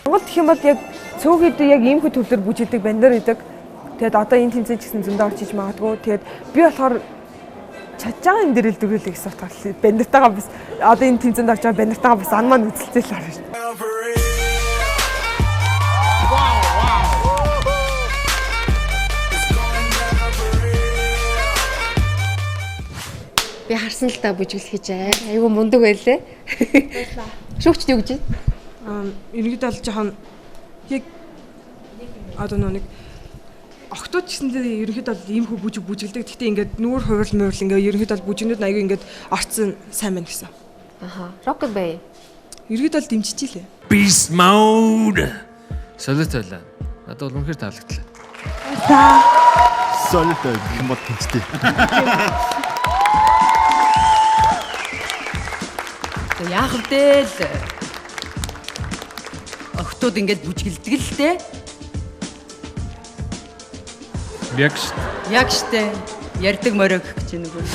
Монгол гэх юм бол яг цөөхөд яг иймхүү төрлөөр бүжигдэг бандар идэг. Тэгээд одоо энэ тэмцээн ч гэсэн зөндөө орчиж магадгүй. Тэгээд би болохоор чадж байгаа юм дээр л дүгээлээ гэсэн утгаар бандартайгаа бас одоо энэ тэмцээнд орж байгаа бандартайгаа бас ан маань үзэлцээ л харна. Би харсан л да бүжиглэх гэж айгүй мундаг байлээ. Баярлаа. Шүүгчд юу гэж байна? Ерөнхийдөө бол жоохон яг одоо нэг охтууд ч гэсэндээ ерөнхийдөө бол ийм хүү бүжиглдэг. Гэхдээ ингээд нүүр хувирал муур ингээд ерөнхийдөө бол бүжигнүүд аягүй ингээд орцсон сайн байна гэсэн. Аха. Rocket Bay. Ерөнхийдөө бол дэмжиж илээ. Beast mode. Солиот байлаа. Надад бол үнэхээр таалагдлаа. Солиот юм бол тэнцтэй. Яах вэ л охтууд ингээд бүжгэлдэг л дээ. Яг штэ. Ярддаг морог гэж нэг үү.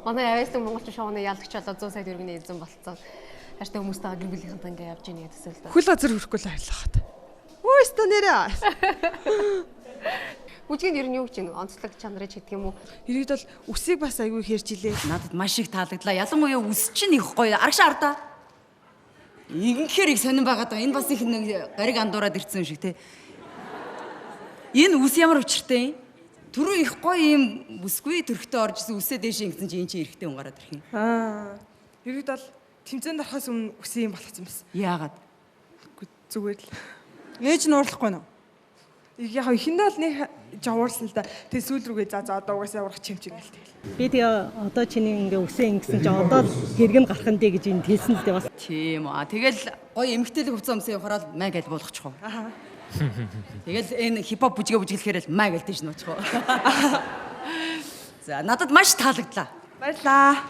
Манай авьяастай монголчин шоуны яалгч болоо 100 сая төгрөгийн эзэн болцсон. Хааштай хүмүүстэйгээ гэр бүлийнхэнтэй ингээд явж ийн гэдэг төсөөлтөө. Хөл газар хүрэхгүй л хайрлахад. Өөс та нэрээ. Бүжгэнд ер нь юу гэж байна? Онцлог чанарыг гэдэг юм уу? Ерөнхийдөө бол үсийг бас аягүй хэрж илээ. Надад маш их таалагдлаа. Ялангуяа үс чинь их гоё. Арагшаа ардаа. Ингээр их сонирн байгаа даа. Энэ бас их нэг гариг андуураад ирсэн юм шиг те. Энэ үс ямар учиртай юм? Түрүү их гоё юм бүсгүй төрхтөө орж исэн үсээ дээш ингэсэн чи энэ чи эрэхтэй хүн гараад ирэх юм. Ерөнхийдөө бол тэмцээнд орохоос өмнө үсээ юм болгоцсон байсан. Яагаад? Зүгээр л. Ээж нь уурлахгүй нь. Яг ихэндээ л нэг жавуурсан л да. Тэгээ сүүл рүүгээ за одоо угаасаа урах чимч юм гээл тэгэл. Би тэгээ одоо чиний ингээ үсээ ингэсэн чи одоо хэрэгэн гарах нь дээ гэж энэ хэлсэн л дээ бас. Тийм аа. Тэгэл гоё эмгтээлэг хувцас өмсөө явахаар л май гэж болгочихоо. Аа. Тэгэл энэ хипхоп бүжиглэхээр л май гэлтэй ш нуучихоо. За надад маш таалагдлаа. Баярлаа.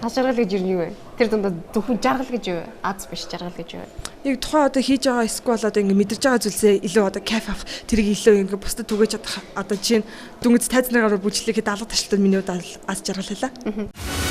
Жаргал гэж юу вэ? Тэр дундаа зөвхөн жаргал гэж юу вэ? Аз биш жаргал гэж юу вэ? Яг тухайн одоо хийж байгаа эсвэл одоо ингээ мэдэрч байгаа зүйлсээ илүү одоо кайф авах тэрийг илүү ингээ бусдад түгэж чадах одоо чинь дүнгийн тайзнараар бүжиглэхэд алга ташлтад миний удаа аз жаргал хэлээ.